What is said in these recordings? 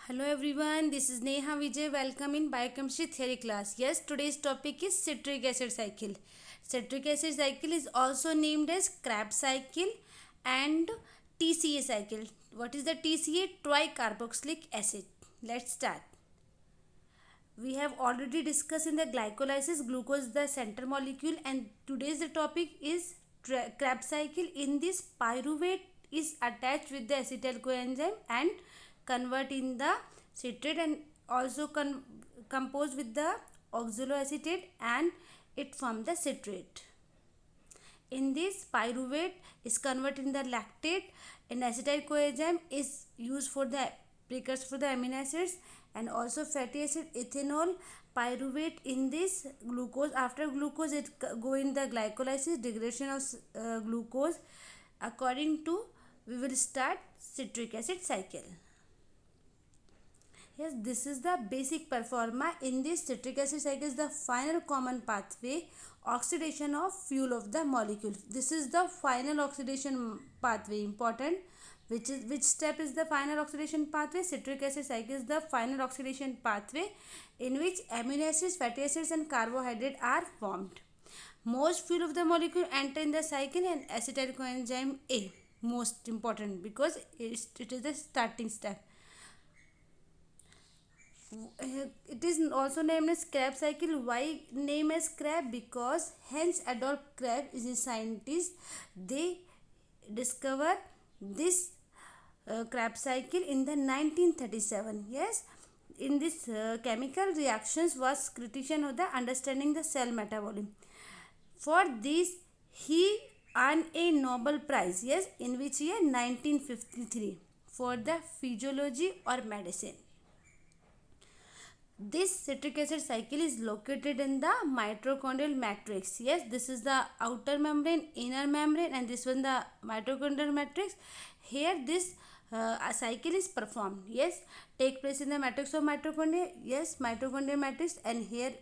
Hello everyone, this is Neha Vijay. Welcome in biochemistry theory class. Yes, today's topic is citric acid cycle. Citric acid cycle is also named as Krebs cycle and TCA cycle. What is the TCA? Tricarboxylic acid. Let's start. We have already discussed in the glycolysis glucose the center molecule, and today's the topic is Krebs cycle. In this, pyruvate is attached with the acetyl coenzyme and convert in the citrate, and also compose with the oxaloacetate, and it form the citrate. In this, pyruvate is converted in the lactate, and acetyl coenzyme is used for the precursor for the amino acids, and also fatty acid ethanol pyruvate in this glucose. After glucose, it go in the glycolysis degradation of glucose. According to, we will start citric acid cycle. Yes, this is the basic performa. In this citric acid cycle is the final common pathway oxidation of fuel of the molecule. This is the final oxidation pathway. Important. Which step is the final oxidation pathway? Citric acid cycle is the final oxidation pathway in which amino acids, fatty acids and carbohydrate are formed. Most fuel of the molecule enter in the cycle, and acetyl coenzyme A. Most important because it is the starting step. It is also named as Krebs cycle. Why name as Krebs? Because hence Adolf Krebs is a scientist. They discover this Krebs cycle in the 1937. Yes, in this chemical reactions was critical of the understanding the cell metabolism. For this, he earned a Nobel Prize. Yes, in which year? 1953 for the physiology or medicine. This citric acid cycle is located in the mitochondrial matrix. Yes, this is the outer membrane, inner membrane, and this one the mitochondrial matrix. Here this a cycle is performed. Yes, take place in the matrix of mitochondria. Yes, mitochondrial matrix, and here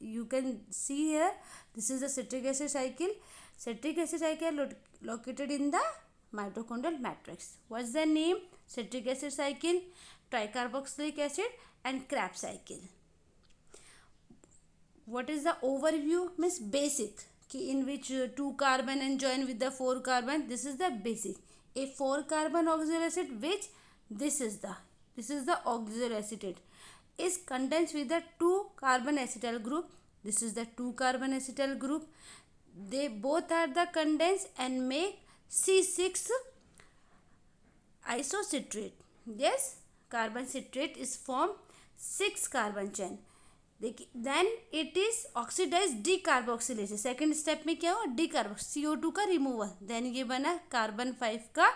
you can see here this is the citric acid cycle. Citric acid cycle located in the mitochondrial matrix. What's the name? Citric acid cycle, tricarboxylic acid and Krebs cycle. What is the overview? Means basic, in which 2 carbon and join with the 4 carbon. This is the basic. A 4 carbon oxaloacetate, which this is the oxaloacetate, is condensed with the 2 carbon acetyl group. This is the 2 carbon acetyl group. They both are the condensed and make C6 isocitrate. Yes, carbon citrate is formed 6 carbon chain. Then it is oxidized decarboxylation. Second step में क्या हुआ? डीकार्बोक्स CO2 का removal. Then ये बना carbon 5 का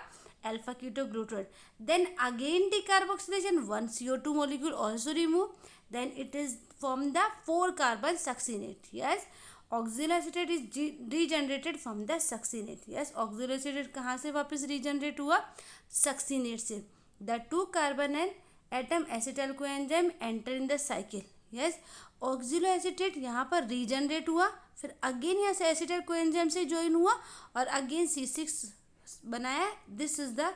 alpha keto glutarate. Then again decarboxylation, 1 CO2 molecule also remove. Then it is from the 4 carbon succinate. Yes, oxaloacetate is regenerated from the succinate. Yes, oxaloacetate कहाँ से वापस regenerate हुआ? Succinate से. The 2 carbon and atom acetyl coenzyme enter in the cycle. Yes, oxaloacetate यहाँ पर regenerate हुआ, फिर again यहाँ से एसिटाइल कोएंजाइम से ज्वाइन हुआ और अगेन C6 बनाया. This is the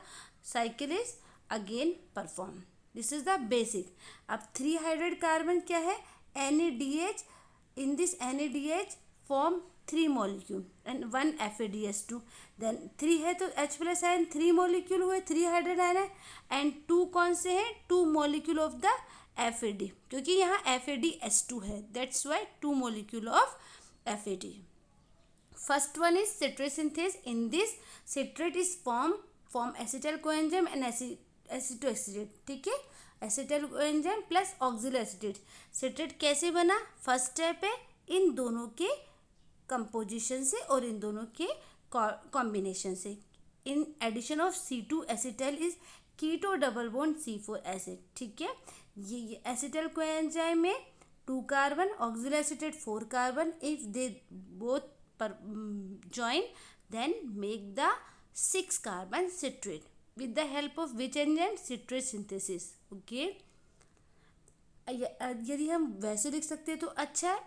cycle is again perform. This is the basic. अब 3 हाइड्रेट कार्बन क्या है? NADH. In this NADH form 3 molecule and 1 FADH2. Then 3 है तो H प्लस आयन 3 मॉलिक्यूल हुए, 3 हाइड्रेट आयन है, एंड 2 कौन से हैं? 2 मॉलिक्यूल ऑफ द FAD, क्योंकि यहाँ FADH2 है, that's why 2 molecule of FAD. First one is citrate synthase. In this, citrate is form acetyl coenzyme and acetoacetate. ठीक है, acetyl coenzyme plus oxaloacetate. citrate कैसे बना? फर्स्ट स्टेप है इन दोनों के कंपोजिशन से और इन दोनों के कॉम्बिनेशन से. In addition of C2 acetyl is keto double bond C4 acid. ठीक है, ये एसिटाइल कोएंजाइम में 2 carbon, oxaloacetate 4 carbon. If they both join, then make the 6 carbon citrate with the help of which enzyme? Citrate synthesis. Okay, यदि हम वैसे लिख सकते हैं तो अच्छा है.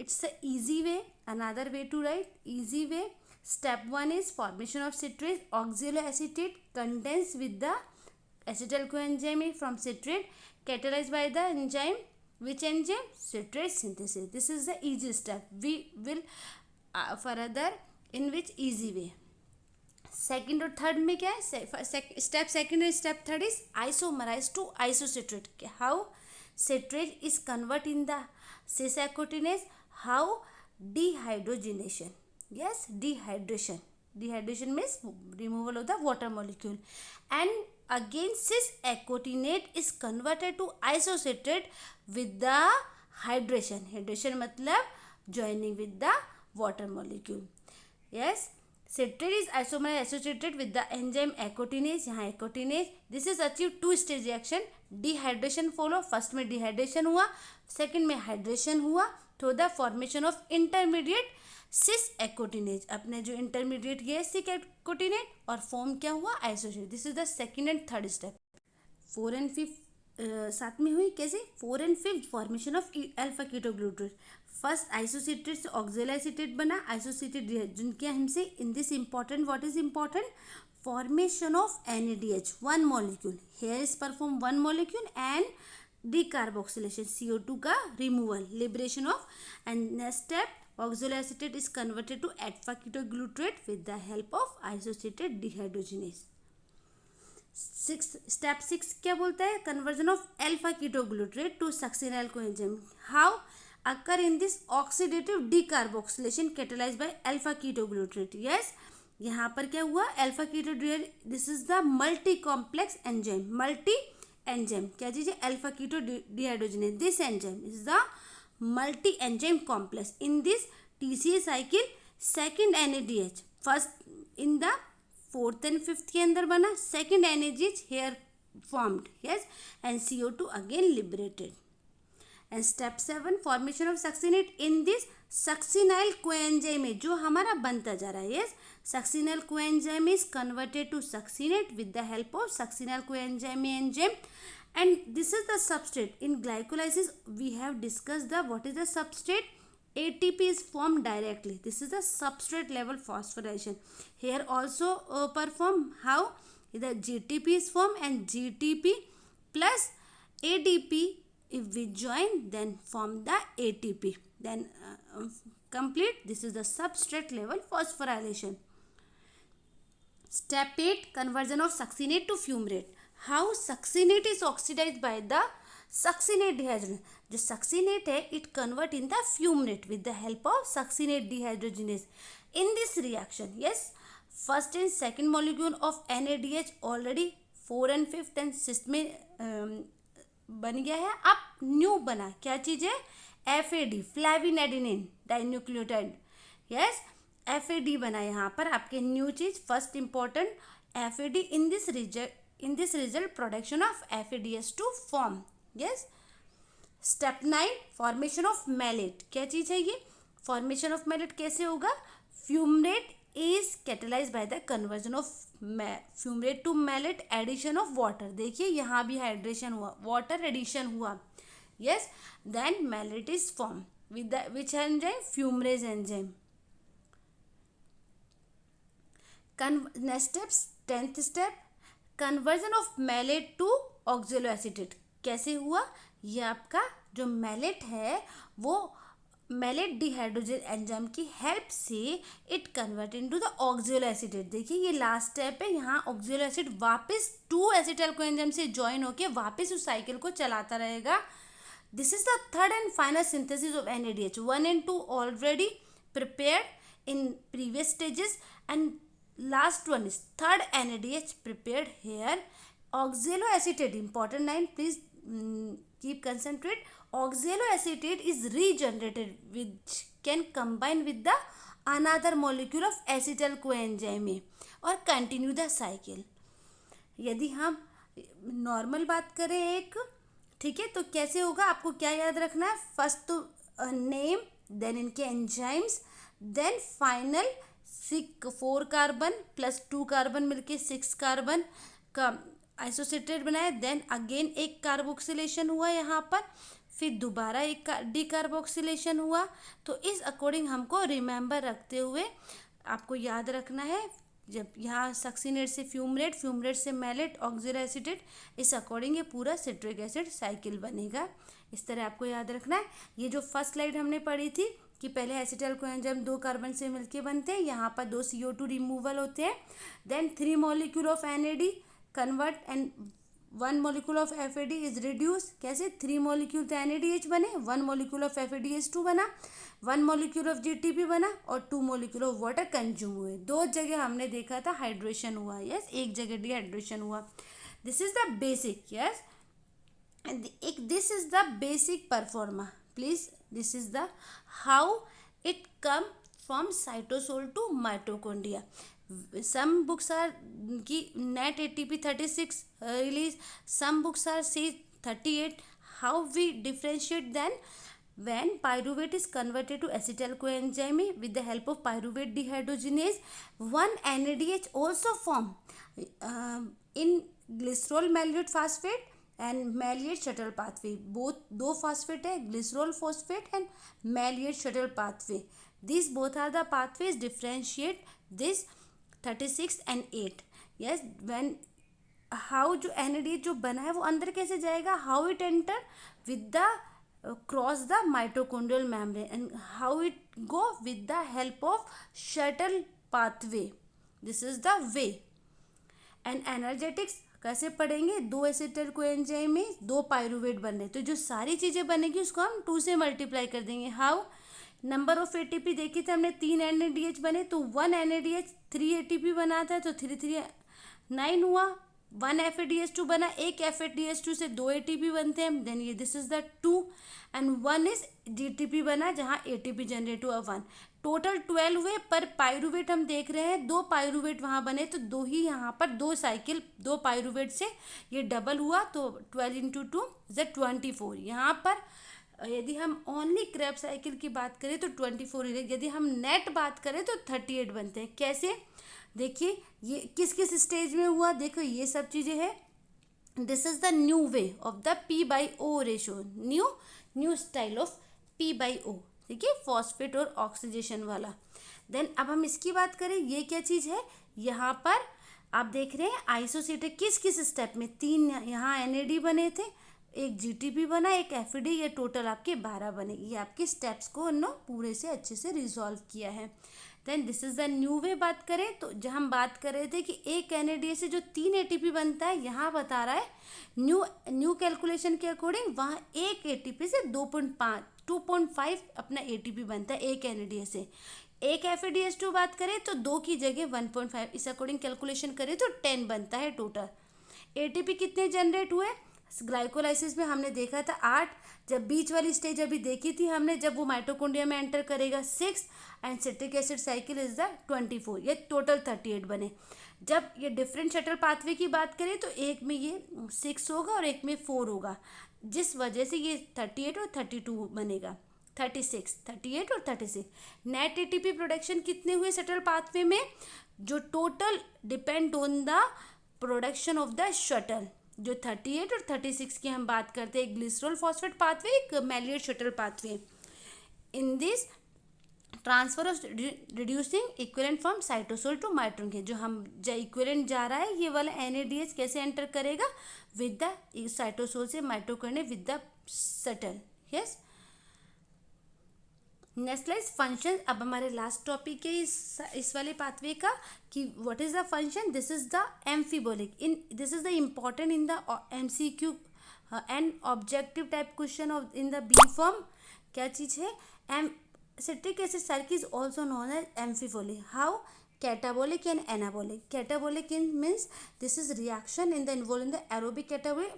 It's a easy way, another way to write, easy way. Step 1 is formation of citrate. Oxaloacetate condensed with the acetyl coenzyme from citrate catalyzed by the enzyme. Which enzyme? Citrate synthesis. This is the easy step. We will further in which easy way. Second और third में क्या है? Step second और step third is isomerise to isocitrate. How citrate is convert in the cis acotinase? How? Dehydrogenation. Yes, dehydration means removal of the water molecule, and again cis acotinate is converted to isocitrate with the hydration मतलब joining with the water molecule. Yes, citrate is isomerized associated with the enzyme acotinase. यहाँ acotinase, this is achieved two stage reaction. Dehydration follow. First में dehydration हुआ, second में hydration हुआ through the formation of intermediate cis aconitase. अपने जो intermediate ये सिक एकोटिनेट और form क्या हुआ? Isocitrate. This is the second and third step. 4 and 5 साथ में हुई कैसे? 4 and 5 formation of alpha ketoglutarate. First isocitrate से ऑक्जेलोएसीटेट बना. आइसोसिट्रेट जिनके हमसे in this important, what is important? Formation of NADH, one molecule. Here is perform one molecule and decarboxylation, CO2 का removal, liberation of. And next step oxaloacetate is converted to alpha ketoglutarate with the help of isocitrate dehydrogenase. Step 6 क्या बोलता है? Conversion of alpha ketoglutarate to succinyl coenzyme. How? Occur in this oxidative decarboxylation catalysed by alpha ketoglutarate. Yes, यहाँ पर क्या हुआ? Alpha ketoglutarate, this is the multi complex enzyme. Multi enzyme क्या चीज़ है? Alpha keto dehydrogenase. This enzyme is the multi enzyme complex. In this TCA cycle second NADH first in the 4th and 5th के अंदर बना. Second NADH here formed. Yes, and CO2 again liberated. And step 7 formation of succinate in this succinyl coenzyme जो हमारा बनता जा रहा है. Yes, succinyl coenzyme is converted to succinate with the help of succinyl coenzyme enzyme. And this is the substrate. In glycolysis we have discussed the what is the substrate. ATP is formed directly. This is the substrate level phosphorylation. Here also perform how? The GTP is formed and GTP plus ADP if we join then form the ATP. Then complete. This is the substrate level phosphorylation. Step 8 conversion of succinate to fumarate. How? Succinate is oxidized by the succinate dehydrogen. जो succinate है it convert in the fumarate with the help of succinate dehydrogenase. In this reaction yes first and second molecule of NADH already 4 and 5th and 6th में बन गया है. अब new बना क्या चीज़ है? FAD, flavin adenine dinucleotide. Yes, FAD बना यहाँ पर आपके न्यू चीज. First important FAD in this result production of FADH2 form. Yes, step 9 formation of malate. क्या चीज़ है ये? फॉर्मेशन ऑफ मैलेट कैसे होगा? Fumarate is catalysed by the conversion of fumarate to malate addition of water. देखिए यहाँ भी hydration हुआ, वाटर एडिशन हुआ. Yes, then malate is form with the which enzyme? Fumarase enzyme. Next step 10th step conversion of malate to oxaloacetate. कैसे हुआ? ये आपका जो मैलेट है वो मैलेट डिहाइड्रोजन एंजाइम की हेल्प से it convert into the oxaloacetate. देखिए ये लास्ट स्टेप है. यहाँ ऑक्जेलोएसीटेट वापस 2 एसिटाइल कोएंजाइम से ज्वाइन होके वापस उस साइकिल को चलाता रहेगा. This is the third and final synthesis of NADH. 1 and 2 already prepared in previous stages and last one is third NADH prepared here. Oxaloacetate, important line, please keep concentrate. Oxaloacetate is regenerated which can combine with the another molecule of acetyl coenzyme और continue the cycle. यदि हम normal बात करें एक, ठीक है, तो कैसे होगा? आपको क्या याद रखना है? फर्स्ट तो नेम, देन इनके enzymes, then final 4 carbon plus 2 carbon मिलके 6 कार्बन का आइसोसिट्रेट बनाया. देन अगेन एक कार्बोक्सिलेशन हुआ यहाँ पर, फिर दोबारा एक डीकार्बोक्सिलेशन हुआ. तो इस अकॉर्डिंग हमको रिमेंबर रखते हुए आपको याद रखना है जब यहाँ सक्सिनेट से फ्यूमरेट, फ्यूमरेट से मैलेट, ऑक्जेलोएसीटेट, इस अकॉर्डिंग ये पूरा सिट्रिक एसिड साइकिल बनेगा। इस तरह आपको याद रखना है। ये जो फर्स्ट स्लाइड हमने पढ़ी थी कि पहले एसिटाइल कोएंजाइम 2 कार्बन से मिलके बनते हैं, यहाँ पर 2 CO2 रिमूवल होते हैं, then 3 molecule of NAD convert and 1 molecule of FAD is reduce. कैसे? 3 मॉलिक्यूल तो NADH बने, 1 मॉलिक्यूल ऑफ FADH2 बना, 1 मॉलिक्यूल ऑफ GTP बना और 2 मॉलिक्यूल ऑफ वाटर कंज्यूम हुए। 2 जगह हमने देखा था हाइड्रेशन हुआ, यस, एक जगह डिहाइड्रेशन हुआ। This is the basic, yes, एक this is the basic proforma, please, this is the how it come from cytosol to mitochondria. some books are ki net ATP 36 release, some books are say 38. How we differentiate then? When pyruvate is converted to acetyl coenzyme with the help of pyruvate dehydrogenase, one NADH also form in glycerol malate phosphate and malate shuttle pathway. Both दो phosphate है, glycerol phosphate and malate shuttle pathway. These both are the pathways differentiate this 36 and 8. Yes, when how जो NADH जो बना है वो अंदर कैसे जाएगा? How it enter with the cross the mitochondrial membrane and how it go with the help of shuttle pathway. This is the way. And energetics कैसे पढ़ेंगे? 2 एसिटाइल कोएंजाइम में 2 पायरुवेट बन रहे, तो जो सारी चीज़ें बनेगी उसको हम 2 से मल्टीप्लाई कर देंगे। हाउ? नंबर ऑफ ATP देखी थी हमने, 3 NADH बने तो 1 NADH 3 ATP बनाता है, तो 3 3 9 हुआ। 1 FADH2 बना, एक FADH2 से 2 ATP बनते हैं, देन ये this is the 2 and 1 is GTP बना जहाँ ATP जनरेट हुआ 1। टोटल 12 हुए, पर पायरुवेट हम देख रहे हैं 2 पायरुवेट वहाँ बने, तो 2 ही यहाँ पर 2 साइकिल 2 पायरुवेट से ये डबल हुआ, तो 12 इंटू 2 इज 24। यहाँ पर यदि हम ओनली क्रैब साइकिल की बात करें तो 24, यदि हम नेट बात करें तो 38 बनते हैं। कैसे? देखिए ये किस किस स्टेज में हुआ, देखो ये सब चीज़ें हैं। This is the new way of the P/O ratio, new style of P/O, ठीक है, फॉस्फेट और ऑक्सीडेशन वाला। देन अब हम इसकी बात करें, ये क्या चीज़ है? यहाँ पर आप देख रहे हैं आइसोसेटेट किस किस स्टेप में, 3 यहाँ NAD बने थे, एक GTP बना, एक FAD, ये टोटल आपके 12 बने। ये आपके स्टेप्स को पूरे से अच्छे से रिजॉल्व किया है। Then this is the new way बात करें तो जब हम बात कर रहे थे कि एक NADH से जो 3 ATP बनता है, यहाँ बता रहा है न्यू कैलकुलेशन के अकॉर्डिंग वहाँ एक ATP से 2.5 अपना ATP बनता है एक NADH से। एक FADH2 बात करें तो 2 की जगह 1.5, इस अकॉर्डिंग कैलकुलेशन करें तो 10 बनता है टोटल। ATP कितने जनरेट हुए? ग्लाइकोलाइसिस में हमने देखा था 8, जब बीच वाली स्टेज अभी देखी थी हमने, जब वो माइटोकॉन्ड्रिया में एंटर करेगा 6 and citric acid cycle is the 24, ये टोटल 38 बने। जब ये डिफरेंट शटल पाथवे की बात करें तो एक में ये 6 होगा और एक में 4 होगा, जिस वजह से ये 38 और 32 बनेगा, 36, 38 और 36। नेट ATP प्रोडक्शन कितने हुए शटल पाथवे में? जो total depend on the production of the shuttle, जो 38 और 36 की हम बात करते हैं, ग्लिसरॉल फॉस्फेट पाथवे, एक malate shuttle pathway. In this transfer of reducing equivalent from cytosol to mitochondria, जो हम जो इक्विवेलेंट जा रहा है ये वाला NADH कैसे एंटर करेगा? विद द साइटोसोल से mitochondria with the shuttle, yes. Next lies function. अब हमारे लास्ट टॉपिक है इस वाले पाथवे का कि what is the function. This is the amphibolic, in this is the important in the MCQ and objective type question of in the B form. क्या चीज़ है? Citric acid cycle is also known as amphibolic. How? Catabolic and anabolic. Catabolic means this is reaction in the involve in the aerobic category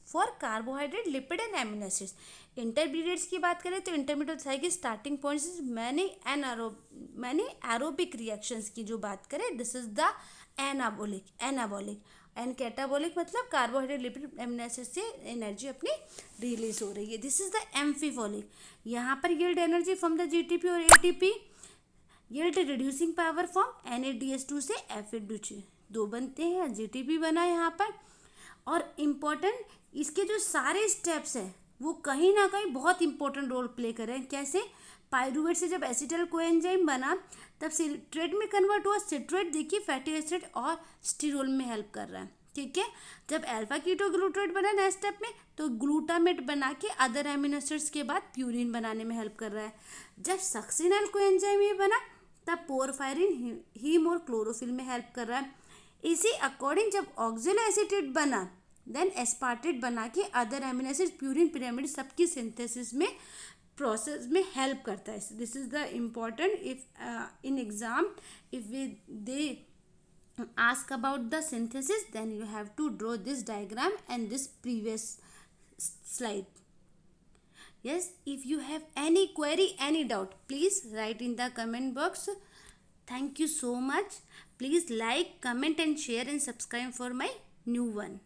for carbohydrate, lipid and amino acids. Intermediates की बात करें तो intermediate cycle starting points is many aerobic reactions की जो बात करें, this is the anabolic and catabolic मतलब carbohydrate, lipid, amino acid से एनर्जी अपनी रिलीज हो रही है। This is the एम्फीबोलिक। यहाँ पर yield energy from the GTP और ATP, yield reducing power from NADH2 से FAD2, 2 बनते हैं, GTP बना यहाँ पर। और इम्पॉर्टेंट इसके जो सारे स्टेप्स हैं वो कहीं ना कहीं बहुत इंपॉर्टेंट रोल प्ले कर रहे हैं। कैसे? पायरूवेट से जब एसिटाइल कोएंजाइम बना तब सिट्रेट में कन्वर्ट हुआ। सिट्रेट देखिए फैटी एसिड और स्टीरोल में हेल्प कर रहा है, ठीक है। जब अल्फा कीटोग्लूटारेट बना नेक्स्ट स्टेप में तो ग्लूटामेट बना के अदर एमिनो एसिड्स के बाद प्यूरिन बनाने में हेल्प कर रहा है। जब सक्सिनाइल कोएंजाइम ये बना तब पोरफायरिन हीम और क्लोरोफिल में हेल्प कर रहा है। इसी अकॉर्डिंग जब ऑक्जेलो एसीटेट बना देन एस्पार्टेट बना के other amino acid purine pyramid सबकी सिंथेसिस में प्रोसेस में हेल्प करता है। This is the important if in exam if we they ask about the synthesis then you have to draw this diagram and this previous slide. Yes, if you have any query, any doubt, please write in the comment box. Thank you so much. Please like, comment and share and subscribe for my new one.